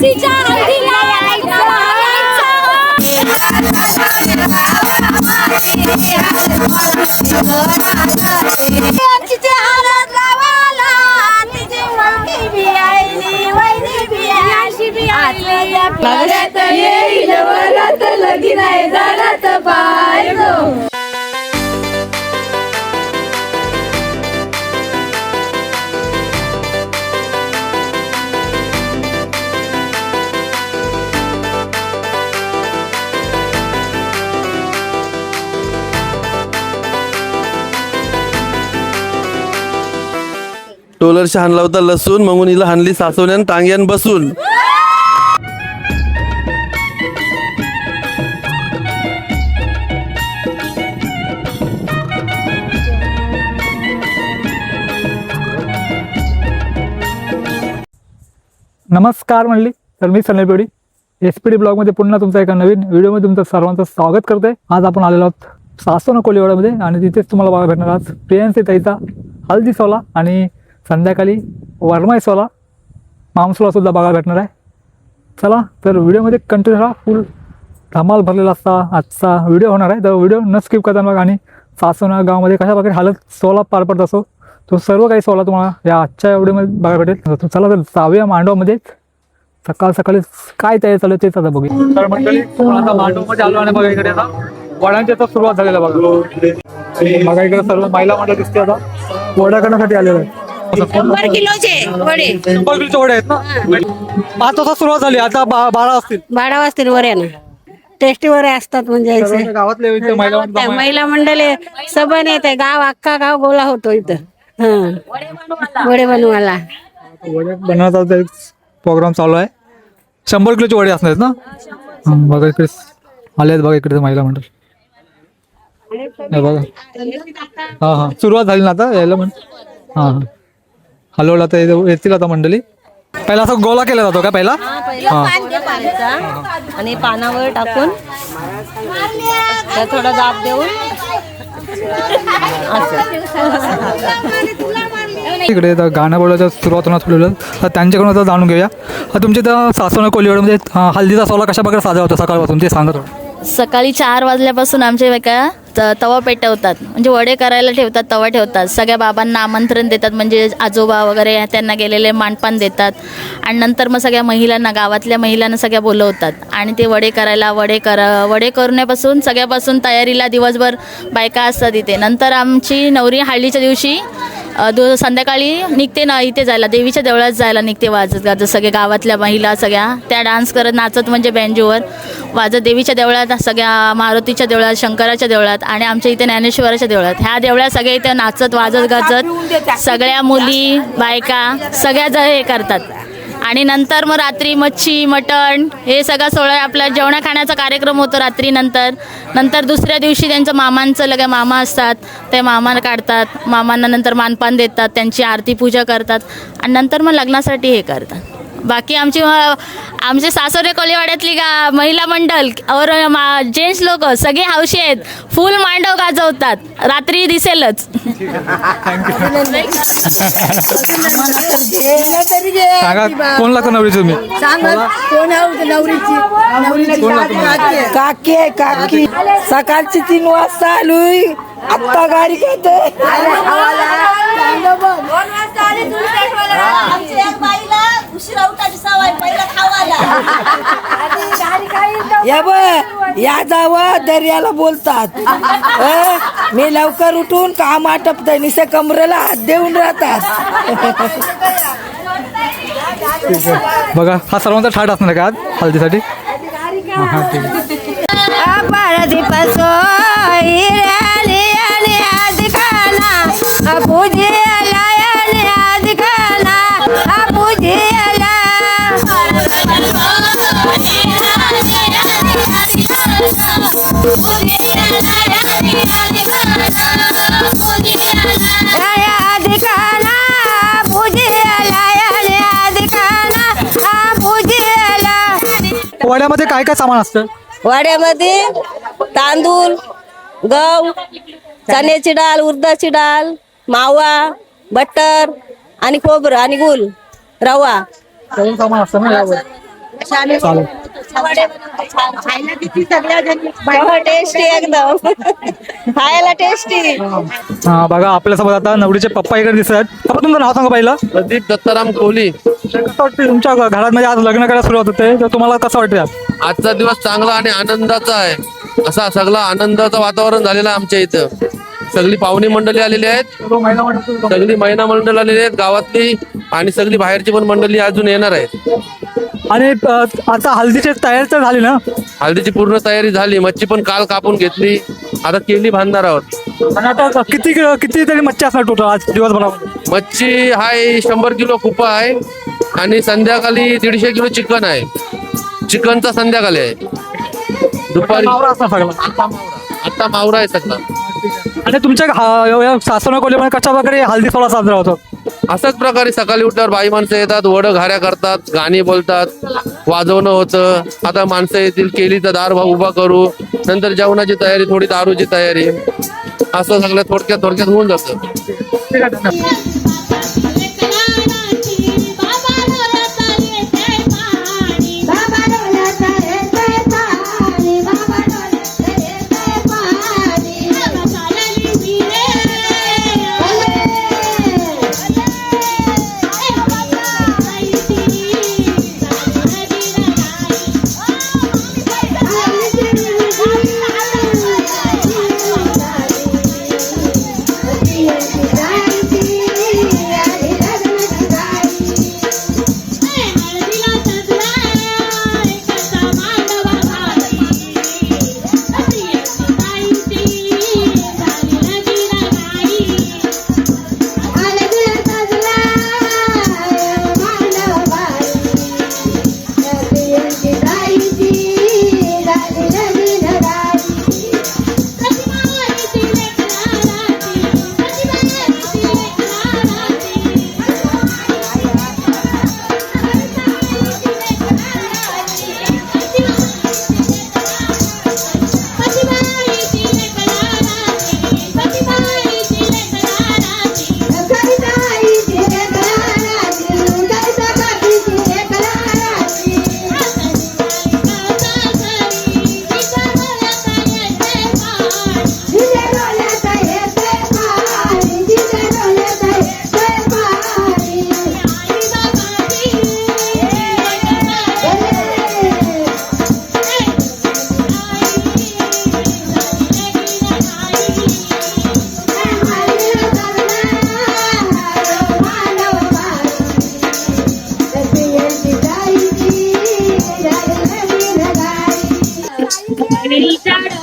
मावशीच्या हळदीला लगीन आहे झालात बाय गो. टोलरशी हाणला होता लसूण, मग हिला हाणली सासवण्यान टांग्यान बसून. नमस्कार म्हणली तर मी सनई पेढी SPD ब्लॉगमध्ये पुन्हा तुमचं एका नवीन व्हिडिओमध्ये तुमचं सर्वांचं स्वागत करते. आज आपण आलेलो आहोत सासवण कोलीवाड्यामध्ये आणि तिथेच तुम्हाला बघायला भेटणार आज प्रियांसी ताईचा हल्दी सोहळा आणि संध्याकाळी वरमाई सोहळा मामसोहळा सुद्धा बघायला भेटणार आहे. चला तर व्हिडिओमध्ये कंटिन्यू राहा, फुल धमाल भरलेला असता आजचा व्हिडिओ होणार आहे. तर व्हिडिओ न स्किप करता बघा आणि सासवण गावामध्ये कशा प्रकारे हालत सोहळा पार पडत असो तो सर्व काही सोहळा तुम्हाला या आजच्या व्हिडिओमध्ये बघायला भेटेल. तर चला तर जाऊया मांडवामध्येच. सकाळ सकाळी काय तयारी चालू तेच आता बघूया. तर मंडळी आता मांडवमध्ये आलो आणि बघा इकडे आता वड्यांची आता सुरुवात झालेला बघा. बघा इकडे सर्व महिला मंडळ दिसते आता वडा करण्यासाठी आलेलं आहे. 100 किलोचे वडे 100 किलोचे वडे आहेत ना. 5 वाजता सुरुवात झाली, आता 12 असतील. 12 वाजतील वऱ्यानं टेस्टी वरे असतात म्हणजे सर्व गावातले इथे महिला मंडळ महिला मंडळे सबन येते गाव अख्खा गाव गोळा होतो इथं. वडे बनवायला वडे बनवण्याचा प्रोग्राम चालू आहे. 100 किलोचे वडे असणार आहेत ना. बघा इकडे आले आहेत बघा इकडे महिला मंडळ. हे बघा हा सुरुवात झाली ना आता यायला म्हण. हा हलवला तर येतील आता मंडळी. पहिला असं गोळा केला जातो का पहिला? आणि पानावर टाकून थोडा दाब देऊन इकडे गाणं बोलायचं सुरुवात होणार ठेवलेलं तर त्यांच्याकडून आता जाणून घेऊया. तुमच्या त्या सासवण कोलीवाड्यामध्ये हल्दीचा सोहळा कशा प्रकारे साजरा होता सकाळपासून ते सांगा थोडं. सकाळी 4 वाजल्यापासून आमचे का तवा पेटवतात, म्हणजे वडे करायला ठेवतात, तवा ठेवतात. सगळ्या बाबांना आमंत्रण देतात, म्हणजे आजोबा वगैरे त्यांना गेलेले मानपान देतात. आणि नंतर मग सगळ्या महिलांना, गावातल्या महिलांना सगळ्या बोलवतात आणि ते वडे करायला वडे करण्यापासून सगळ्यापासून तयारीला दिवसभर बायका असतात इथे. नंतर आमची नवरी हळदीच्या दिवशी संध्याकाळी निघते ना इथे जायला, देवीच्या देवळात जायला निघते वाजत गाजत. सगळे गावातल्या महिला सगळ्या त्या डान्स करत नाचत म्हणजे बँजोवर वाजत देवीच्या देवळात, सगळ्या मारुतीच्या देवळात, शंकराच्या देवळात आणि आमच्या इथे ज्ञानेश्वराच्या देवळात, ह्या देवळात सगळे इथे नाचत वाजत गाजत सगळ्या मुली बायका सगळ्या हे करतात. आणि नंतर मग रात्री मच्छी मटण हे सगळं सोहळा आपला जेवणा खाण्याचा कार्यक्रम होतो रात्री. नंतर दुसऱ्या दिवशी त्यांचं मामांचं लगे मामा असतात ते मामा काढतात, मामांना नंतर मानपान देतात, त्यांची आरती पूजा करतात आणि नंतर मग लग्नासाठी हे करतात. बाकी आमचे सासवडे कोलीवाड्यातली महिला मंडळ और जेंट्स लोक सगळे हौशी आहेत, फुल मांडव गाजवतात, रात्री दिसेलच. सांगा कोण लागतं नवरीची तुम्ही? काकी काकी सकाळची 3 वाजता आलोय, आत्ता गाडी घेते. या जावं दर्याला बोलतात. मी लवकर उठून काम आटपत निसे कमरेला हात देऊन राहतात. बघा हा सर्वांचा ठाट असणार का आज हल्दीसाठी? हा ठीक आहे. वड्यामध्ये काय काय सामान असतं? वाड्यामध्ये तांदूळ, गहू, चण्याची डाळ, उडदाची डाळ, मावा, बटर आणि खोबरं आणि गुळ, रवा सामान असतं ना यावर. चालेल. टेस्टी एकदम खायला टेस्टी. हा बघा आपल्यासोबत आता नवरीचे पप्पा इकडे दिसत आहेत. पप्पा तुमचं नाव सांगा पहिलं. प्रदीप दत्ताराम कोहली. कसं वाटतं तुमच्या घरात म्हणजे आज लग्न करायला सुरुवात होते तर तुम्हाला कसं वाटतं यात? आजचा दिवस चांगला आणि आनंदाचा आहे. असा सगळा आनंदाचं वातावरण झालेलं आहे आमच्या इथं. सगळी पाहुणी मंडळी आलेली आहेत, सगळी महिला मंडळ आलेली आहेत गावातली, आणि सगळी बाहेरची पण मंडळी अजून येणार आहेत. आणि आता हल्दीची तयारी तर झाली ना? हळदीची पूर्ण तयारी झाली. मच्छी पण काल कापून घेतली, आता केली बांधणार आहोत. आणि आता किती तरी मच्छी असणार टोटल आज दिवसभरामध्ये? मच्छी हाय 100 किलो कुपा आहे, आणि संध्याकाळी 150 किलो चिकन आहे. चिकनचा संध्याकाळी आहे. दुपारी मावरा असणार सगळा. आता मावरा आहे सगळा. आणि तुमच्या सासवड कोल्हेमध्ये कशा प्रकारे हल्दी सोहळा साजरा होतो? असाच प्रकारे सकाळी उठल्यावर बाई माणसं येतात, वड घाऱ्या करतात, गाणी बोलतात, वाजवणं होतं. आता माणसं येतील, केलीचा दार उभा करू, नंतर जेवणाची तयारी, थोडी दारूची तयारी, असं सगळं थोडक्यात होऊन जातं.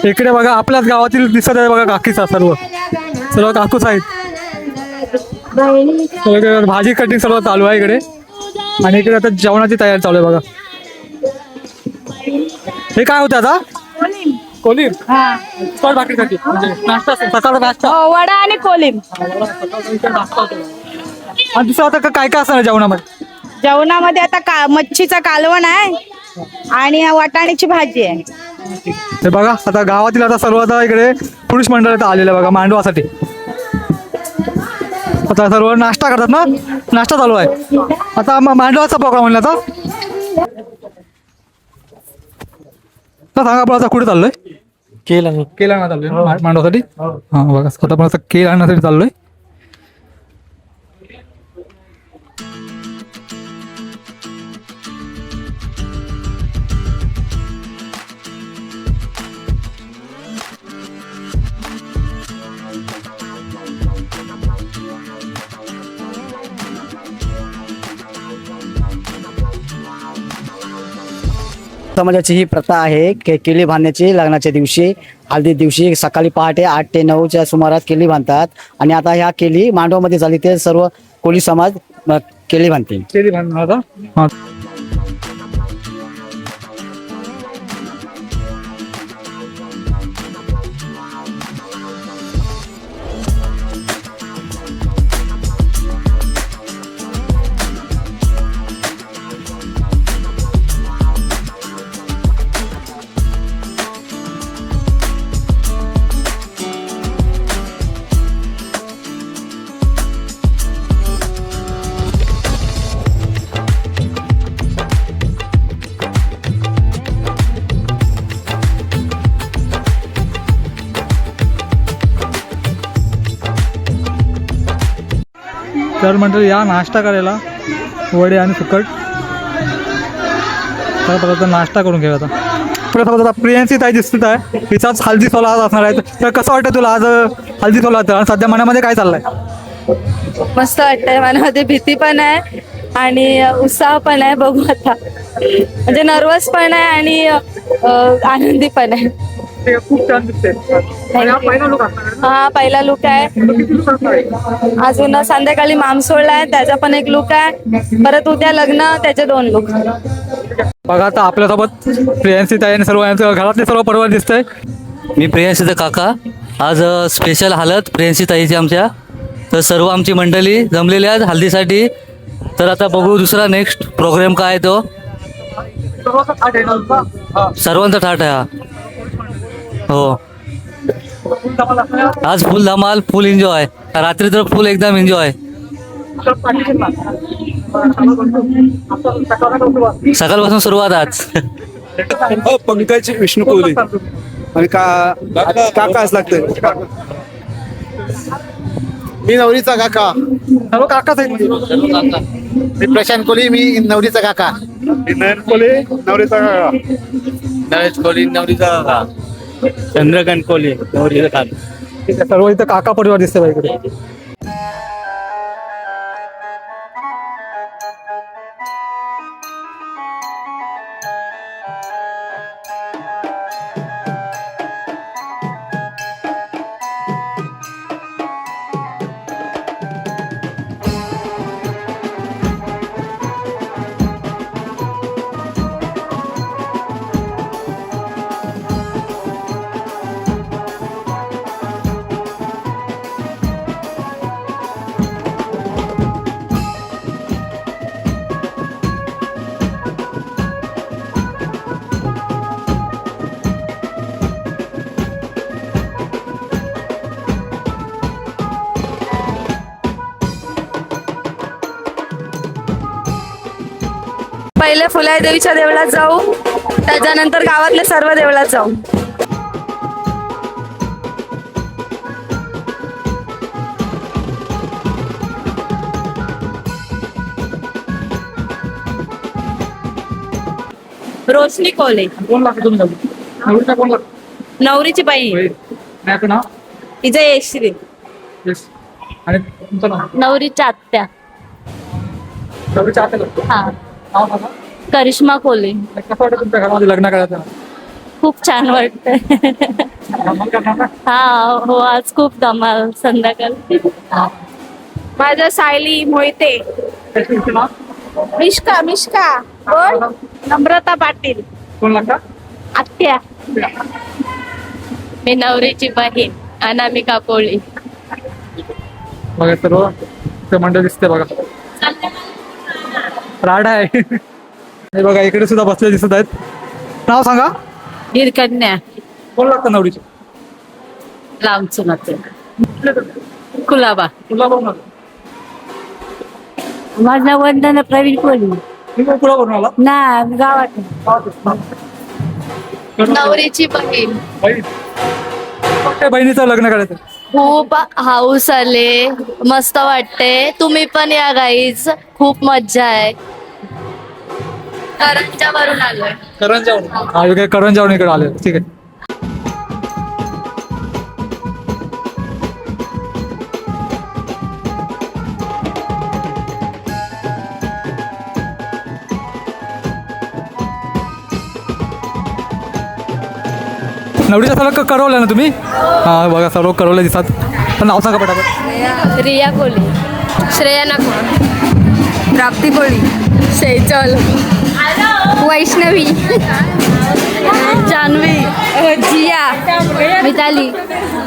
इकडे बघा आपल्याच गावातील दिसत आहे बघा काकीचा सर्व काकूच आहेत. सगळं भाजी कटिंग सर्व चालू आहे इकडे, आणि इकडे आता जेवणाची तयारी चालू आहे बघा. हे काय होतं आता? कोलिम. भाकरीसाठी म्हणजे नाश्ता, सकाळचा नाश्ता. वडा आणि कोलिम. आणि दुसरं आता काय काय असणार जेवणामध्ये? जेवणामध्ये आता मच्छीचा कालवण आहे आणि वाटाण्याची भाजी आहे. हे बघा आता गावातील आता सर्व आता इकडे पुरुष मंडळ आता आलेलं बघा मांडवासाठी. आता सर्व नाश्ता करतात ना, नाश्ता चालू आहे आता. मांडवाचा प्रोग्राम म्हणला आता. सांगा आपण आता कुठे चाललोय? केला चाललोय मांडवासाठी. हा बघा आता आपण आता केल आणण्यासाठी चाललोय. समाजाची ही प्रथा आहे केळी बांधण्याची. लग्नाच्या दिवशी, हळदी दिवशी सकाळी पहाटे 8 ते 9च्या सुमारास केळी बांधतात. आणि आता ह्या केळी मांडवामध्ये झाली ते सर्व कोळी समाज केळी बांधतील. तर मंडळी या नाश्ता करायला वडे आणि सुकट. तर परत नाश्ता करून घेऊया आता. पुढे समजा आता प्रियांशी ताई दिसत आहे, तिचाच हल्दी सोला आज असणार आहे. तर कसं वाटतं तुला आज हल्दी सोला? तर सध्या मनामध्ये काय चाललंय? मस्त वाटतंय, मनामध्ये भीती पण आहे आणि उत्साह पण आहे. बघू आता, म्हणजे नर्वस पण आहे आणि आनंदी पण आहे. खूप छान दिसते. हा पहिला लुक आहे. अजून संध्याकाळी मामसोळला आहे, त्याचा पण एक लुक आहे. परत उद्या लग्न, त्याचे 2 लुक. बघा आता आपल्यासोबत प्रियांशी ताई आणि सर्व यांचं घरातले सर्व परिवार दिसतंय. मी प्रियांशीचा काका. आज स्पेशल हालत प्रियांशी ताईची आमच्या. तर सर्व आमची मंडळी जमलेली आहेत हल्दीसाठी. तर आता बघू दुसरा नेक्स्ट प्रोग्राम काय आहे तो. सर्वांचा ठाट आहे हा. हो, आज फुल धमाल, फुल एन्जॉय. रात्री तर फुल एकदम एन्जॉय. सकाळपासून सुरुवात आज. पंकज विष्णू कोहली आणि काकाच लागतंय. मी नवरीचा काका. सर्व काकाच आहेत. मी प्रशांत कोहली, मी नवरीचा काका. नयन कोले नवरीचा काका. नरेश कोहली नवरीचा काका. चंद्रकांत कोहली नवरीचा काका. ठीक आहे, सर्व इथं काका परिवार दिसते बा इकडे. पहिले फुलाई देवीच्या देवळात जाऊ, त्याच्यानंतर गावातल्या सर्व देवळात जाऊ. रोशनी कोले, कोण लागतं तुम्ही नवरीचा कोण लागतं? नवरीची बाई, नाही नाव. तिचं यश्री. येस. आणि तुमचं नाव? नवरीच्या आत्या, नवरीच्या आत्या लागतं. हा, नाव सांगा. करिश्मा कोले. आणि कसं वाटतं तुमच्या घरामध्ये लग्न करायचं? खूप छान वाटतंय. धमाल करणार ना? हा हो, आज खूप धमाल संध्याकाळी. माझं सायली मोहिते. त्याची तुमचं नाव? मिष्का कोण? नम्रता पाटील. कोण लागतं? आत्या. मी नवरीची बहीण अनामिका कोळी. बघा सर्व ते मंडळ दिसते बघा. राड आहे. हे बघा इकडे सुद्धा बसले दिसत आहेत. नाव सांगा. गिरकन्या, कोण लागतं नवरीचे? लांबचं नाते, कुलाबा. तुला बघ ना. माझं वंदना प्रवीण कोली. तुम्ही पुढं करून आला? ना गावात. नवरीची बहीण. बहीण. मोठ्या बहिणीचं लग्न करायचं. खूप हाऊस आले, मस्त वाटते. तुम्ही पण या गाईज, खूप मज्जा आहे. करंजावरून आलोय. हा इकडे करंजावरून इकडे आले. ठीक आहे. नवरीच्या सर्व करवलं ना तुम्ही? हा बघा सर्व करवलं दिसतात. तर नाव सांगा पटापट. रिया कोली, श्रेया नागमा, प्राप्ती कोळी. शेजल, वैष्णवी. जान्हवी, जिया. मिताली,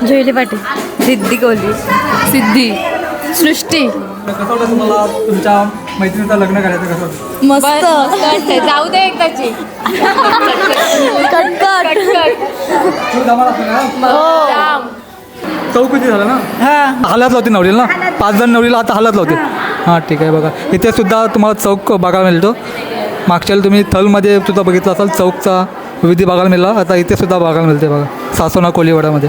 जुईली पाटील, सिद्धी कोली. सिद्धी, सृष्टी. कसं वाटतं तुम्हाला तुमच्या मैत्रिणीचं लग्न करायचं? कसं वाटतं? मस्त. जाऊ दे एकदाची. कटकट. खूप धमाल असेल ना? चौकशी झालं ना? हालत लावते नवरीला ना? 5 जण नवरीला आता हालत लावते. हां ठीक आहे. बघा इथे सुद्धा तुम्हाला चौक बघायला मिळतो. मागच्या तुम्ही थलमध्ये सुद्धा बघितलं असाल चौकचा विधी बघायला मिळाला. आता इथे सुद्धा बघायला मिळते बघा सासोना कोलीवाड्यामध्ये.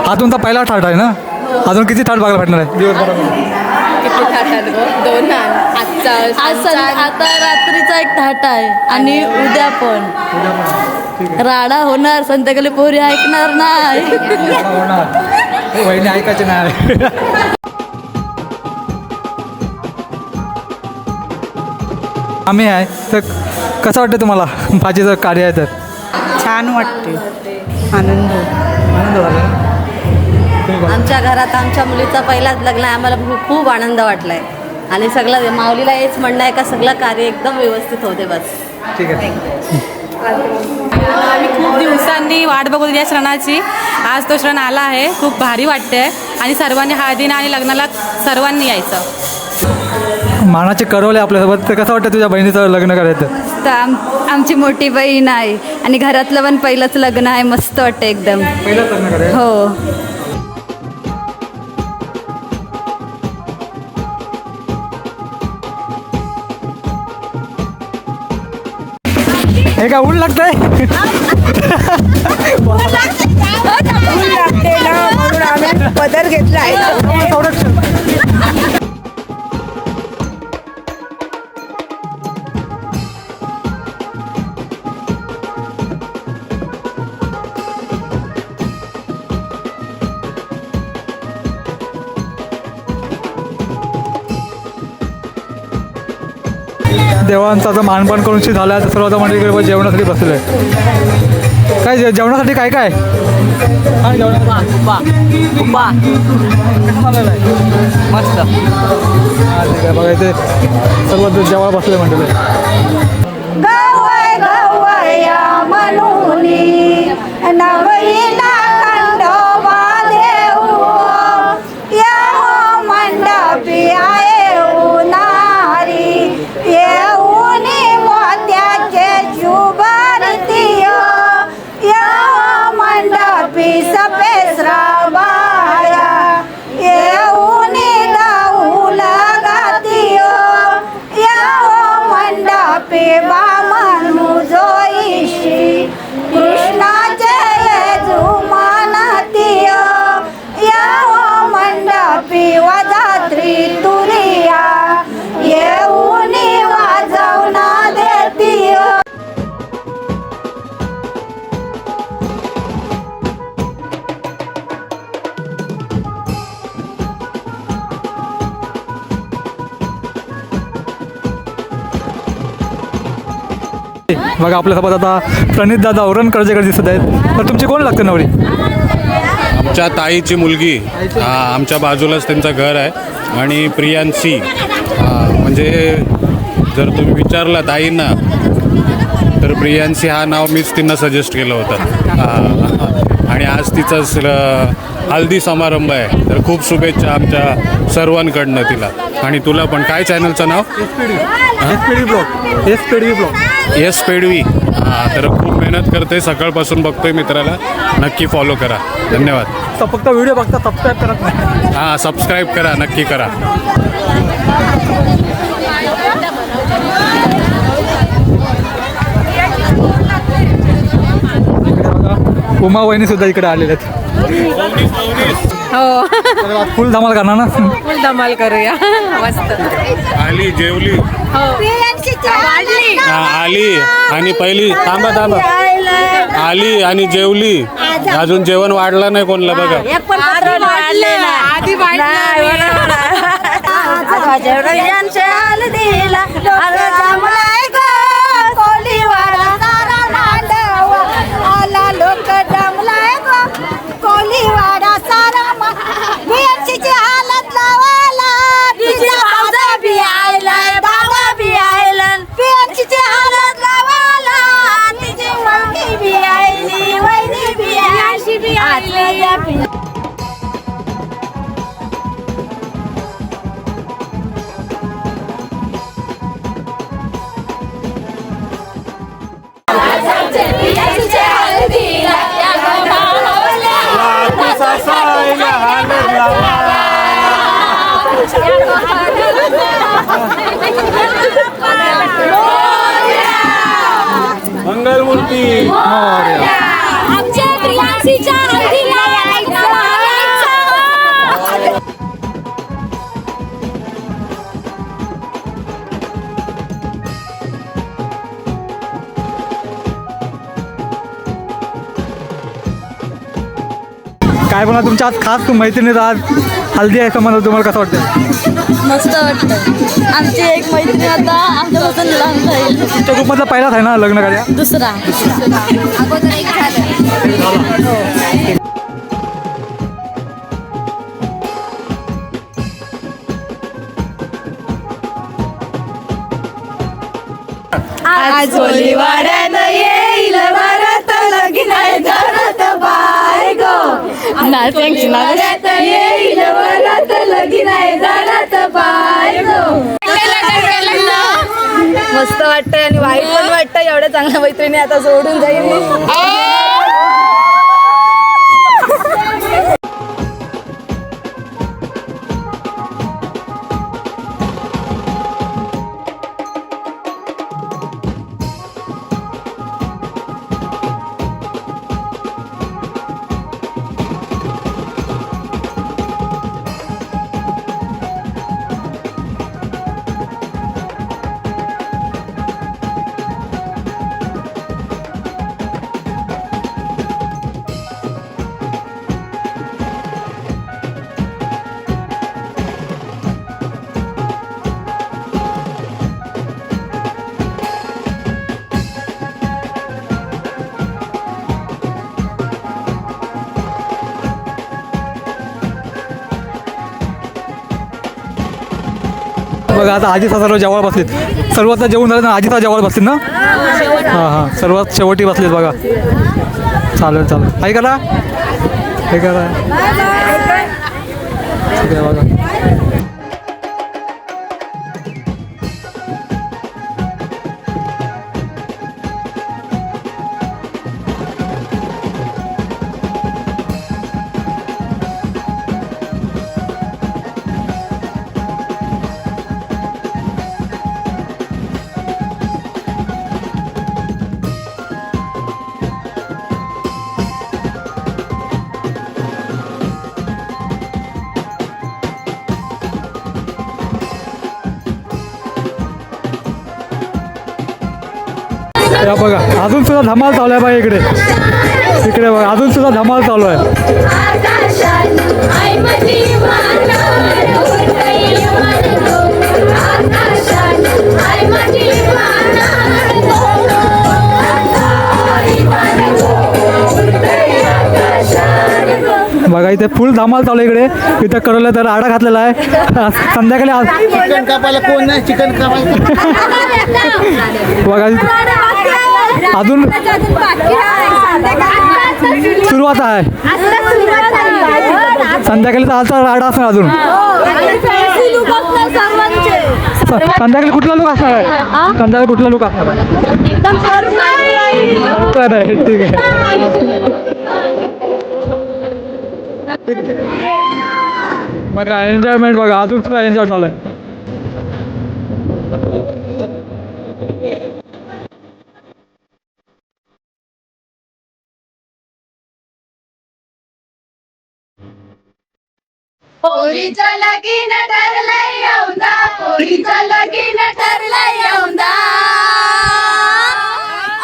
हा तुमचा पहिला थाट आहे ना? अजून किती थाट बघायला भेटणार आहे दिवसभरामध्ये? किती थाटात गं? 2 आता रात्रीचा एक थाट आहे आणि उद्या पण राडा होणार. संध्याकाळी पोरी ऐकणार नाही. वहिनी ऐकायचे नाही. आम्ही आहे तर कसं वाटतं तुम्हाला भाजीचं कार्य आहे तर? छान वाटते, आनंद. आनंद झाला ना? तुम्ही बघा. आमच्या घरात आमच्या मुलीचा पहिलाच लग्न आहे. आम्हाला खूप आनंद वाटलाय आणि सगळं माऊलीला हेच म्हणणं आहे का सगळं कार्य एकदम व्यवस्थित होते बस. ठीक आहे. आम्ही खूप दिवसांनी वाट बघत होती या सणाची. आज तो सण आला आहे. खूप भारी वाटते आणि सर्वांनी हळदीनं आणि लग्नाला सर्वांनी यायचं. मानाचे करवले आपल्यासोबत, तर कसं वाटतं तुझ्या बहिणीचं लग्न करायचं? तर आमची मोठी बहीण आहे आणि घरातलं पण पहिलंच लग्न आहे. मस्त वाटतं एकदम. पहिलंच लग्न करायचं? हो. हे का ऊन लागतंय? ऊन लागते ना म्हणून आम्ही पदर घेतला आहे. देवांचा जो मानपान करून झाला आहे, सर्व आता मंडळीकडे जेवणासाठी बसले आहे. काय जेवणासाठी काय काय काय जेवणासाठी? मस्त. हा ठीक आहे. बघा इथे सर्व जेवायला बसले मंडळी. गवया म्हणूनी नवईला खंडोबा देऊ या मंडपी आहे उन्हारी येऊनी मोत्याचे शुभारतीय या मंडपी सपेसरा बाया येऊनी दाऊ लगातीय या मंडपी बामणू जोईशी कृष्णाचे जुमानतीय या मंडपी वधात्री तुरिया येऊनी वाजवना देतीय. बघा आपल्यासोबत आता प्रणित दादा औरण कर्जेकर दिसत आहेत. तर तुमची कोण लागते नवरी? आमच्या ताईची मुलगी. आमच्या बाजूलाच त्यांचं घर आहे आणि प्रियांशी म्हणजे जर तुम्ही विचारला ताईंना तर प्रियांशी हा नाव मीच तिनं सजेस्ट केलं होतं. आणि आज तिचा हल्दी समारंभ आहे. तर खूप शुभेच्छा आमच्या सर्वांकडनं तिला. आणि तुला पण. काय चॅनलचं नाव? SPD blog. येस पेडवी. तर खूप मेहनत करते. सकाळपासून बघतोय मित्राला. नक्की फॉलो करा. धन्यवाद. तर फक्त व्हिडिओ बघता, सबस्क्राईब करत नाही. हां सबस्क्राईब करा. नक्की करा. उमा वहिनी सुद्धा इकडे आलेले आहेत. हो, फुल धमाल करणार ना? फुल धमाल करूया. मस्त. आली जेवली. आली आणि पहिली थांबा आली आणि जेवली. अजून जेवण वाढलं नाही कोणला बघा. आधी लोक जमलाय कोलीवाडा सारा बियांची हालत लावाला तिचा बी आयलाय बाबा बी आयलन बियांची हालत लावाला तिची मम्मी बी आयली वहिनी बी आयली बी आयली. मंगलमूर्ती. आमच्या प्रियांशीच्या हळदीला तुम्हाला तुमच्या आज खास मैत्रिणीचा आज हल्दी आहे समजा, तुम्हाला कसं वाटतं? मस्त वाटतं. आमची एक मैत्रीण आता आमच्यापासून लहान जाईल. तुमच्या ग्रुपमधला पहिलाच आहे ना लग्न कार्य? दुसरा अगोदर एक झालं. आज होली वाड्यात येईल वरात लगीन आहे घरात बाय गो. वाड्यात येईल वरात लगीन आहे घरात बाय गो. मस्त वाटतंय आणि वाईट पण वाटतंय. एवढ्या चांगल्या मैत्रिणी आता सोडून जाईल. बघा आता आजी सासरा जेवायला बसलेत. सर्वात जेवण झालं ना आजी सासरा जेवायला बसतील ना? हां सर्वात शेवटी बसलेत बघा. चालेल काय करा ठीक आहे बघा. या बघा अजून सुद्धा धमाल चालू आहे बघा. इकडे बघा अजून सुद्धा धमाल चालू आहे. बघा इथे फुल धमाल चालू आहे. इकडे इथं करवलं तर आडा घातलेला आहे. संध्याकाळी चिकन कापायला कोण नाही, चिकन कापायला बघा अजून सुरुवात आहे. संध्याकाळी तर आजचा राडा असणार अजून. संध्याकाळी कुठला लुक असणार आहे? संध्याकाळी कुठला लुक असणार आहे? ठीक आहे. मग एन्जॉयमेंट बघा अजून सुद्धा एन्जॉय चालू आहे. पोरीचं लगीन ठरलंय औंधा, पोरीचं लगीन ठरलंय औंधा.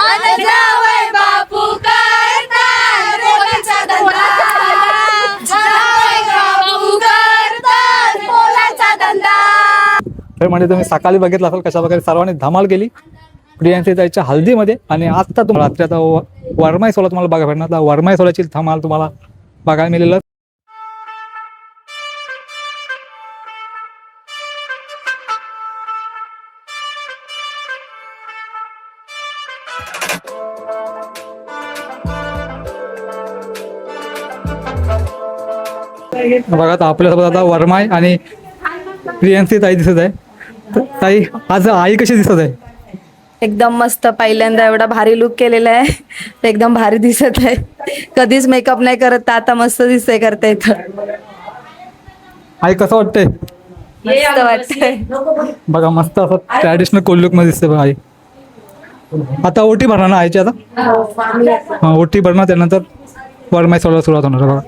अन जावई बापू करतात पोलाचा धंदा. जावई बापू करतात पोलाचा धंदा. तर म्हणजे तुम्ही सकाळी बघितलं असेल कशा प्रकारे सर्वांनी धमाल केली प्रियांशी ताईच्या हल्दीमध्ये. आणि आता तुम्हाला रात्री आता वरमाई सोला तुम्हाला बघायला भेटणार. आता वरमाई सोलाची धमाल तुम्हाला बघायला मिळेल. बघा आता आपल्यासोबत आता वरमाई आणि प्रियांशी ताई दिसत आहे. तर ताई आज आई कशी दिसत आहे? एकदम मस्त. पहिल्यांदा एवढा भारी लुक केलेला आहे. एकदम भारी दिसत आहे. कधीच मेकअप नाही करत तर आता मस्त दिसतंय करता येतं. आई कसं वाटतंय? मस्त वाटतंय. बघा मस्त असं ट्रॅडिशनल कोल लुक मध्ये दिसते बघा आई. आता ओटी भरणार ना आईची? आता हा ओटी भरणार त्यानंतर वरमाई सोडायला सुरुवात होणार बघा.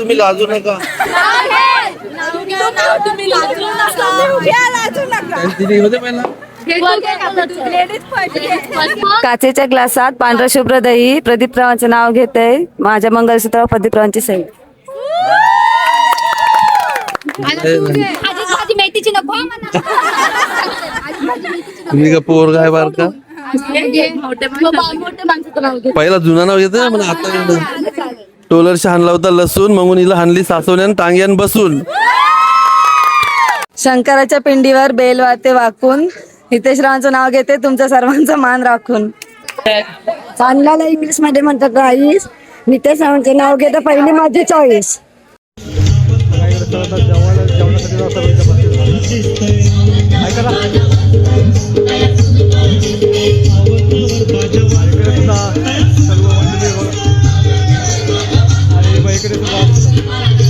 तुम्ही लाजू नका. काचेच्या ग्लासात पांढरं शुभ्र दही प्रदीपरावांचं नाव घेते. माझ्या मंगळसूत्रावर प्रदीपरावांची सही. तुम्ही का पोर काय बार का पहिला जुना नाव घेते म्हणून आता टोलरशी हाणला होता लसूण मग हिला हाणली सासवण्यान टांग्यान बसून. शंकराच्या पिंडीवर बेल वाते वाकून हितेशरावांचं नाव घेते. तुमच्या सर्वांचा मान राखून. चांगल्याला इंग्लिश मध्ये म्हणतात राईस. नितेश रावांचे नाव घेते. पहिली माझी चॉईस. आणि